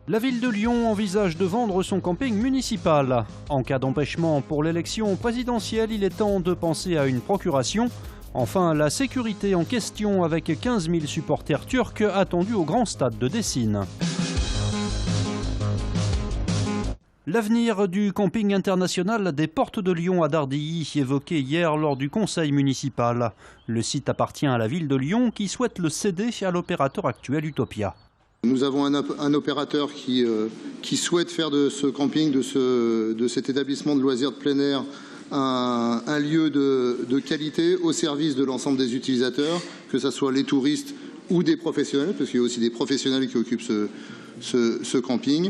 La ville de Lyon envisage de vendre son camping municipal. En cas d'empêchement pour l'élection présidentielle, il est temps de penser à une procuration. Enfin, la sécurité en question avec 15 000 supporters turcs attendus au grand stade de Dessine. L'avenir du camping international des Portes de Lyon à Dardilly, évoqué hier lors du conseil municipal. Le site appartient à la ville de Lyon qui souhaite le céder à l'opérateur actuel Utopia. Nous avons un opérateur qui souhaite faire de ce camping, de cet établissement de loisirs de plein air, un lieu de qualité au service de l'ensemble des utilisateurs, que ce soit les touristes ou des professionnels, parce qu'il y a aussi des professionnels qui occupent ce camping.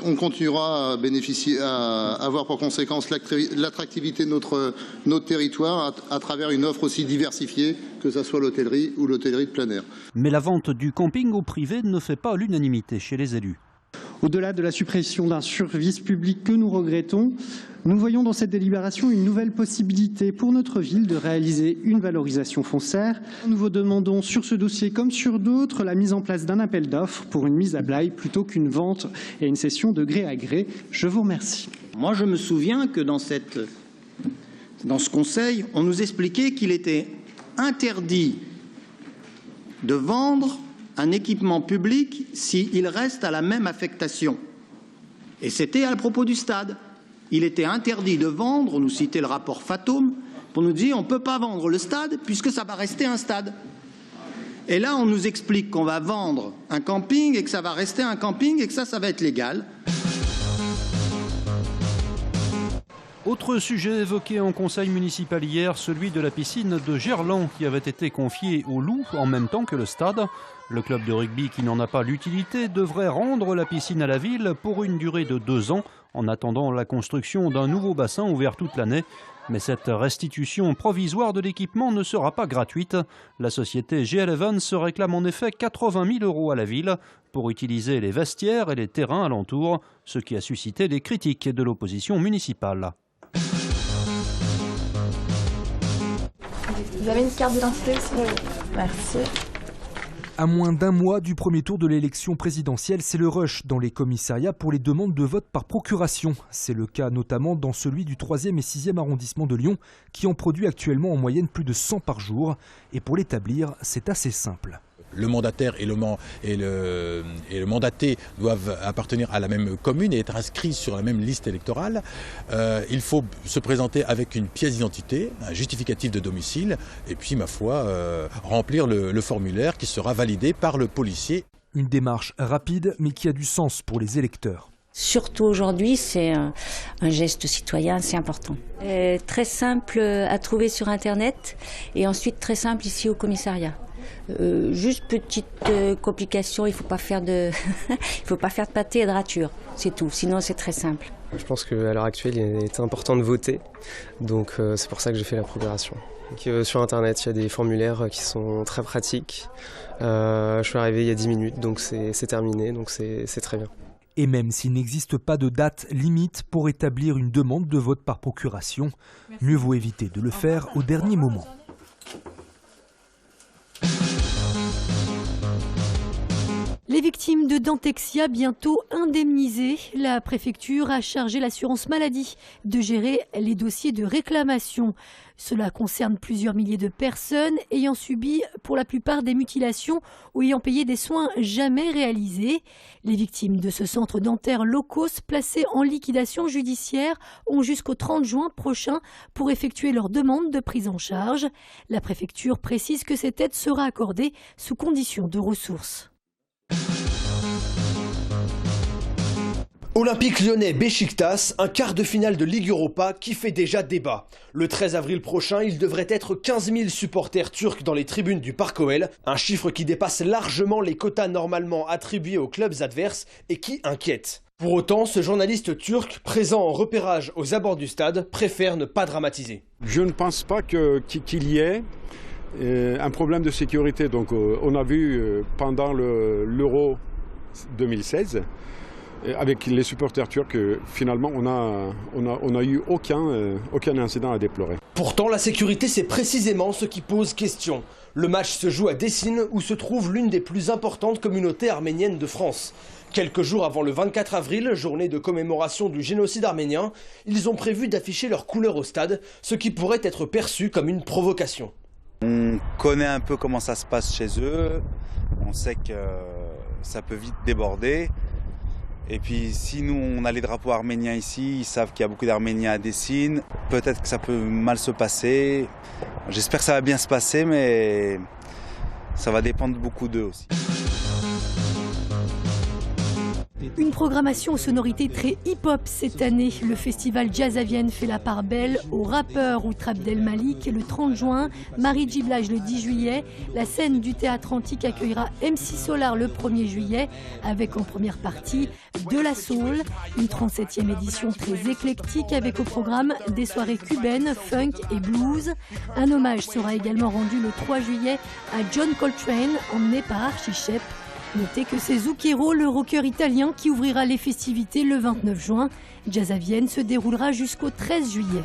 On continuera à bénéficier, à avoir pour conséquence l'attractivité de notre territoire à travers une offre aussi diversifiée, que ce soit l'hôtellerie ou l'hôtellerie de plein air. Mais la vente du camping au privé ne fait pas l'unanimité chez les élus. Au-delà de la suppression d'un service public que nous regrettons, nous voyons dans cette délibération une nouvelle possibilité pour notre ville de réaliser une valorisation foncière. Nous vous demandons sur ce dossier comme sur d'autres la mise en place d'un appel d'offres pour une mise à bail plutôt qu'une vente et une cession de gré à gré. Je vous remercie. Moi, je me souviens que dans ce conseil, on nous expliquait qu'il était interdit de vendre un équipement public s'il reste à la même affectation. Et c'était à propos du stade. Il était interdit de vendre, on nous citait le rapport Fatome, pour nous dire on ne peut pas vendre le stade puisque ça va rester un stade. Et là, on nous explique qu'on va vendre un camping et que ça va rester un camping et que ça va être légal. Autre sujet évoqué en conseil municipal hier, celui de la piscine de Gerland qui avait été confiée au Loup en même temps que le stade. Le club de rugby qui n'en a pas l'utilité devrait rendre la piscine à la ville pour une durée de 2 ans en attendant la construction d'un nouveau bassin ouvert toute l'année. Mais cette restitution provisoire de l'équipement ne sera pas gratuite. La société G11 se réclame en effet 80 000 € à la ville pour utiliser les vestiaires et les terrains alentours, ce qui a suscité les critiques de l'opposition municipale. Vous avez une carte d'identité aussi ? Merci. À moins d'un mois du premier tour de l'élection présidentielle, c'est le rush dans les commissariats pour les demandes de vote par procuration. C'est le cas notamment dans celui du 3e et 6e arrondissement de Lyon, qui en produit actuellement en moyenne plus de 100 par jour. Et pour l'établir, c'est assez simple. Le mandataire et le mandaté doivent appartenir à la même commune et être inscrits sur la même liste électorale. Il faut se présenter avec une pièce d'identité, un justificatif de domicile et puis, ma foi, remplir le formulaire qui sera validé par le policier. Une démarche rapide mais qui a du sens pour les électeurs. Surtout aujourd'hui, c'est un geste citoyen, c'est important. Très simple à trouver sur Internet et ensuite très simple ici au commissariat. Juste petite complication, il ne faut pas faire de pâté et de rature, c'est tout, sinon c'est très simple. Je pense qu'à l'heure actuelle, il est important de voter, donc c'est pour ça que j'ai fait la procuration. Donc, sur Internet, il y a des formulaires qui sont très pratiques. Je suis arrivé il y a 10 minutes, donc c'est terminé, donc c'est très bien. Et même s'il n'existe pas de date limite pour établir une demande de vote par procuration, mieux vaut éviter de le faire au dernier moment. Les victimes de Dentexia bientôt indemnisées. La préfecture a chargé l'assurance maladie de gérer les dossiers de réclamation. Cela concerne plusieurs milliers de personnes ayant subi pour la plupart des mutilations ou ayant payé des soins jamais réalisés. Les victimes de ce centre dentaire low-cost placé en liquidation judiciaire ont jusqu'au 30 juin prochain pour effectuer leur demande de prise en charge. La préfecture précise que cette aide sera accordée sous condition de ressources. Olympique Lyonnais Beşiktaş, un quart de finale de Ligue Europa qui fait déjà débat. Le 13 avril prochain, il devrait être 15 000 supporters turcs dans les tribunes du Parc OL, un chiffre qui dépasse largement les quotas normalement attribués aux clubs adverses et qui inquiète. Pour autant, ce journaliste turc, présent en repérage aux abords du stade, préfère ne pas dramatiser. Je ne pense pas qu'il y ait un problème de sécurité. Donc, on a vu pendant l'Euro 2016, avec les supporters turcs, finalement, on a eu aucun incident à déplorer. Pourtant, la sécurité, c'est précisément ce qui pose question. Le match se joue à Dessine, où se trouve l'une des plus importantes communautés arméniennes de France. Quelques jours avant le 24 avril, journée de commémoration du génocide arménien, ils ont prévu d'afficher leurs couleurs au stade, ce qui pourrait être perçu comme une provocation. On connaît un peu comment ça se passe chez eux, on sait que ça peut vite déborder. Et puis si nous on a les drapeaux arméniens ici, ils savent qu'il y a beaucoup d'Arméniens à Dessine, peut-être que ça peut mal se passer. J'espère que ça va bien se passer, mais ça va dépendre beaucoup d'eux aussi. Une programmation aux sonorités très hip-hop cette année. Le festival Jazz à Vienne fait la part belle aux rappeurs Outre Abdel Malik le 30 juin, Marie Giblage le 10 juillet. La scène du Théâtre Antique accueillera MC Solar le 1er juillet avec en première partie de la soul. Une 37e édition très éclectique avec au programme des soirées cubaines, funk et blues. Un hommage sera également rendu le 3 juillet à John Coltrane, emmené par Archie Shepp. Notez que c'est Zucchero, le rocker italien, qui ouvrira les festivités le 29 juin. Jazz à Vienne se déroulera jusqu'au 13 juillet.